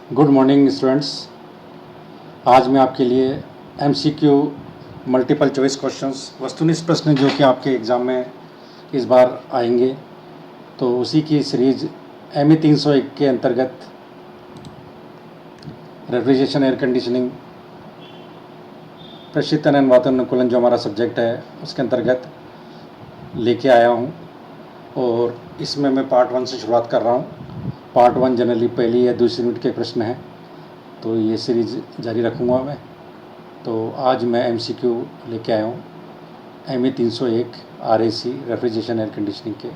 Good morning students. आज मैं आपके लिए एमसीक्यू मल्टीपल चॉइस क्वेश्चंस वस्तुनिष्ठ प्रश्न जो कि आपके एग्ज़ाम में इस बार आएंगे, तो उसी की सीरीज MA 301 के अंतर्गत रेफ्रिजरेशन, एयर कंडीशनिंग, प्रशीतन एवं वातानुकूलन जो हमारा सब्जेक्ट है उसके अंतर्गत लेके आया हूँ। और इसमें मैं पार्ट 1 से शुरुआत कर रहा हूँ। पार्ट 1 जनरली पहली या दूसरी यूनिट के प्रश्न हैं, तो ये सीरीज़ जारी रखूँगा मैं। तो आज मैं MCQ लेके आया हूँ MA 301 RAC refrigeration air conditioning के।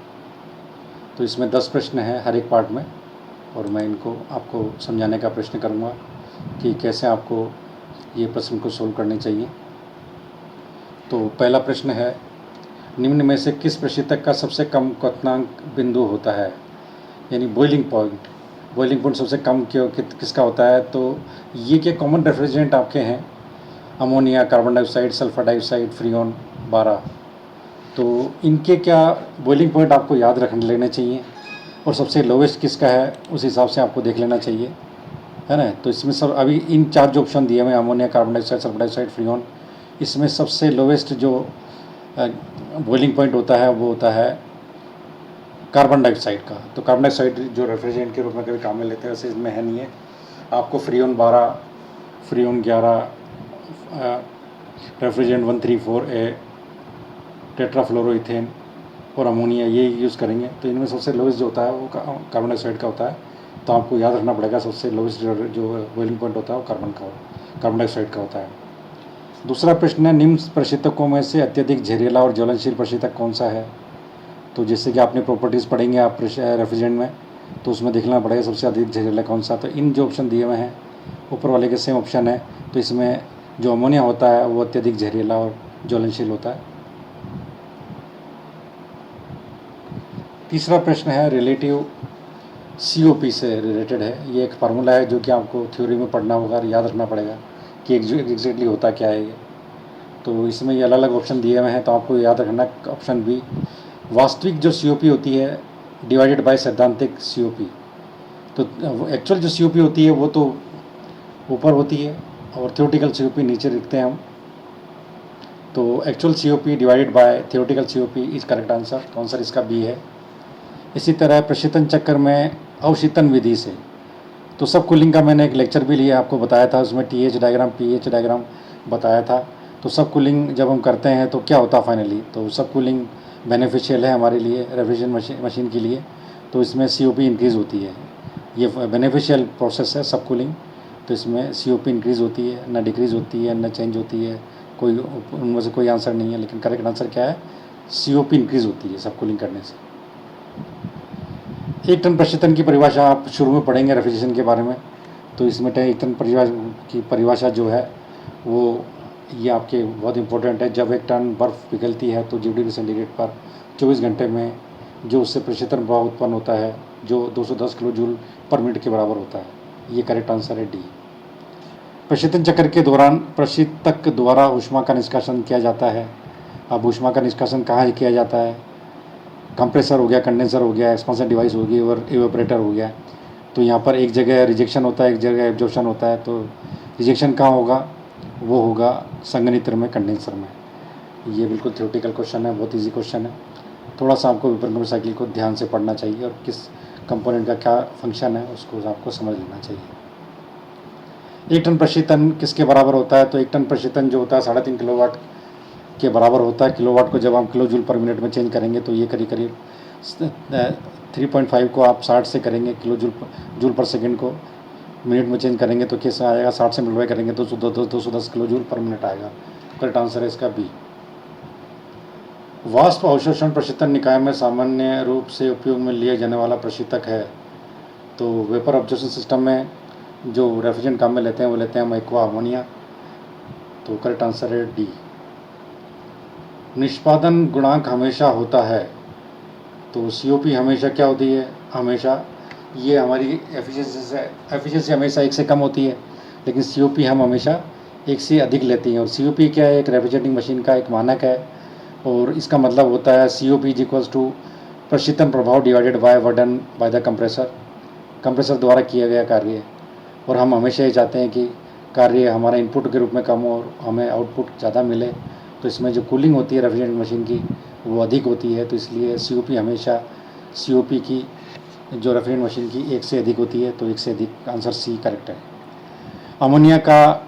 तो इसमें 10 प्रश्न हैं हर एक पार्ट में, और मैं इनको आपको समझाने का प्रश्न करूँगा कि कैसे आपको ये प्रश्न को सोल्व करने चाहिए। तो पहला प्रश्न है, निम्न में से किस प्रशीतक का सबसे कम क्वथनांक बिंदु होता है, यानी बॉइलिंग पॉइंट। बॉइलिंग पॉइंट सबसे कम किसका होता है? तो ये क्या कॉमन रेफ्रिजरेंट आपके हैं, ammonia, carbon dioxide, sulphur dioxide, freon 12। तो इनके क्या बॉइलिंग पॉइंट आपको याद रख लेने चाहिए, और सबसे लोवेस्ट किसका है उस हिसाब से आपको देख लेना चाहिए, है ना। तो इसमें सब अभी इन 4 जो ऑप्शन दिए हुए, ammonia, carbon dioxide, sulphur dioxide, freon, इसमें सबसे लोवेस्ट जो बॉइलिंग पॉइंट होता है वो होता है कार्बन डाइऑक्साइड का। तो कार्बन डाइऑक्साइड जो रेफ्रिजरेंट के रूप में कभी काम में लेते हैं, वैसे इसमें है नहीं है। आपको फ्रीऑन 12, फ्रीऑन 11, रेफ्रिजरेंट 134A, टेट्राफ्लोरोइथेन और अमोनिया, ये यूज़ करेंगे। तो इनमें सबसे लोवेस्ट जो होता है वो कार्बन डाइऑक्साइड का होता है। तो आपको याद रखना पड़ेगा सबसे लोवेस्ट जो बॉइलिंग पॉइंट होता है वो कार्बन डाइऑक्साइड का होता है। दूसरा प्रश्न है, निम्न प्रशीतकों में से अत्यधिक जहरीला और ज्वलनशील प्रशीतक कौन सा है। तो जैसे कि आपने प्रॉपर्टीज़ पढ़ेंगे आप रेफ्रिजरेंट में, तो उसमें देखना पड़ेगा सबसे अधिक जहरीला कौन सा। तो इन जो ऑप्शन दिए हुए हैं ऊपर वाले के सेम ऑप्शन है। तो इसमें जो अमोनिया होता है वो अत्यधिक जहरीला और ज्वलनशील होता है। तीसरा प्रश्न है, रिलेटिव COP से रिलेटेड है। ये एक फार्मूला है जो कि आपको थ्योरी में पढ़ना होगा और याद रखना पड़ेगा कि एग्जैक्टली होता क्या है ये। तो इसमें ये अलग अलग ऑप्शन दिए हुए हैं, तो आपको याद रखना ऑप्शन बी, वास्तविक जो COP होती है डिवाइडेड बाय सैद्धांतिक COP। तो एक्चुअल जो COP होती है वो तो ऊपर होती है, और थ्योरेटिकल COP नीचे लिखते हैं हम। तो actual COP divided by theoretical COP is correct answer. तो आंसर इसका बी है। इसी तरह प्रशीतन चक्र में अवशीतन विधि से, तो सब कूलिंग का मैंने एक लेक्चर भी लिया, आपको बताया था, उसमें TH डायग्राम, PH डायग्राम बताया था। तो सब कूलिंग जब हम करते हैं तो क्या होता है फाइनली, तो सब कूलिंग बेनिफिशियल है हमारे लिए, रेफ्रिजरेशन मशीन के लिए। तो इसमें COP इंक्रीज़ होती है, ये बेनिफिशियल प्रोसेस है सब कूलिंग। तो इसमें COP इंक्रीज़ होती है, ना डिक्रीज़ होती है, ना चेंज होती है। कोई उनमें से कोई आंसर नहीं है, लेकिन करेक्ट आंसर क्या है, COP इंक्रीज़ होती है सब कूलिंग करने से। 1 टन प्रशीतन की परिभाषा आप शुरू में पढ़ेंगे रेफ्रिजरेशन के बारे में। तो इसमें 1 टन की परिभाषा जो है वो ये आपके बहुत इंपॉर्टेंट है। जब 1 टन बर्फ़ पिघलती है तो 0 डिग्री सेंटीग्रेड पर 24 घंटे में जो उससे प्रशीतन प्रभाव उत्पन्न होता है, जो 210 किलो जूल पर मिनट के बराबर होता है। ये करेक्ट आंसर है डी। प्रशीतन चक्र के दौरान प्रशीतक द्वारा ऊष्मा का निष्कासन किया जाता है। अब ऊष्मा का निष्कासन कहाँ किया जाता है, कंप्रेसर हो गया, कंडेंसर हो गया, एक्सपांशन डिवाइस होगी और इवेपोरेटर हो गया। तो यहाँ पर एक जगह रिजेक्शन होता है, एक जगह एब्जॉर्प्शन होता है। तो रिजेक्शन कहाँ होगा, वो होगा संघनित्र में, कंडेंसर में। ये बिल्कुल थ्योरेटिकल क्वेश्चन है, बहुत इजी क्वेश्चन है। थोड़ा सा आपको विपरीत साइकिल को ध्यान से पढ़ना चाहिए, और किस कंपोनेंट का क्या फंक्शन है उसको आपको समझ लेना चाहिए। 1 टन प्रशीतन किसके बराबर होता है, तो 1 टन प्रशीतन जो होता है 3.5 किलोवाट के बराबर होता है। किलोवाट को जब हम किलो जूल पर मिनट में चेंज करेंगे तो ये करीब करीब 3.5 को आप 60 से करेंगे, किलो जूल पर सेकेंड को मिनट में चेंज करेंगे तो कैसे आएगा, 60 से मल्टीप्लाई करेंगे तो 210 किलो जूल पर मिनट आएगा। करेक्ट आंसर है इसका बी। वाष्प अवशोषण प्रशीतन निकाय में सामान्य रूप से उपयोग में लिए जाने वाला प्रशीतक है। तो वेपर ऑब्जर्वेशन सिस्टम में जो रेफ्रिजरेंट काम में लेते हैं वो लेते हैं हम एक्वा अमोनिया। तो करेक्ट आंसर है डी। निष्पादन गुणांक हमेशा होता है, तो COP हमेशा क्या होती है, हमेशा ये हमारी एफिशिएंसी हमेशा 1 से कम होती है, लेकिन COP हम हमेशा 1 से अधिक लेती हैं। और COP क्या है, एक रेफ्रिजरेटिंग मशीन का एक मानक है, और इसका मतलब होता है COP इज इक्वल्स टू प्रशीतन प्रभाव divided by work done by the compressor, compressor द्वारा किया गया कार्य। और हम हमेशा ये चाहते हैं कि कार्य हमारा इनपुट के रूप में कम हो और हमें आउटपुट ज़्यादा मिले। तो इसमें जो कूलिंग होती है रेफ्रिजरेटर मशीन की वो अधिक होती है, तो इसलिए COP हमेशा COP की जो रेफ्रिजरेटर मशीन की 1 से अधिक होती है, तो 1 से अधिक, आंसर C करेक्ट है। अमोनिया का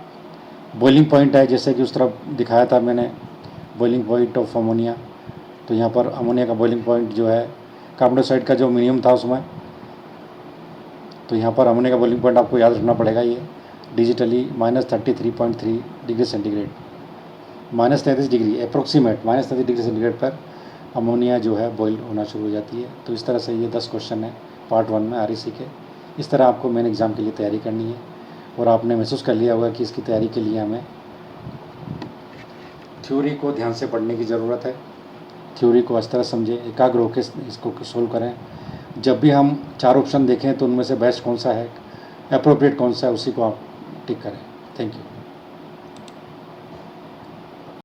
बॉइलिंग पॉइंट है, जैसे कि उस तरफ दिखाया था मैंने बॉइलिंग पॉइंट ऑफ अमोनिया, तो यहाँ पर अमोनिया का बॉइलिंग पॉइंट जो है कार्बन डाइऑक्साइड का जो मिनिमम था उसमें, तो यहाँ पर अमोनिया का बॉइलिंग पॉइंट आपको याद रखना पड़ेगा, ये digitally -33.3 degree centigrade, -33 degree approximate -33 degree centigrade पर अमोनिया जो है बॉइल होना शुरू हो जाती है। तो इस तरह से ये 10 क्वेश्चन है पार्ट 1 में REC के। इस तरह आपको मेन एग्ज़ाम के लिए तैयारी करनी है, और आपने महसूस कर लिया होगा कि इसकी तैयारी के लिए हमें थ्योरी को ध्यान से पढ़ने की ज़रूरत है। थ्योरी को इस तरह समझें, एकाग्र होकर इसको सोल्व करें। जब भी हम 4 ऑप्शन देखें तो उनमें से बेस्ट कौन सा है, अप्रोप्रिएट कौन सा है, उसी को आप टिक करें। Thank you.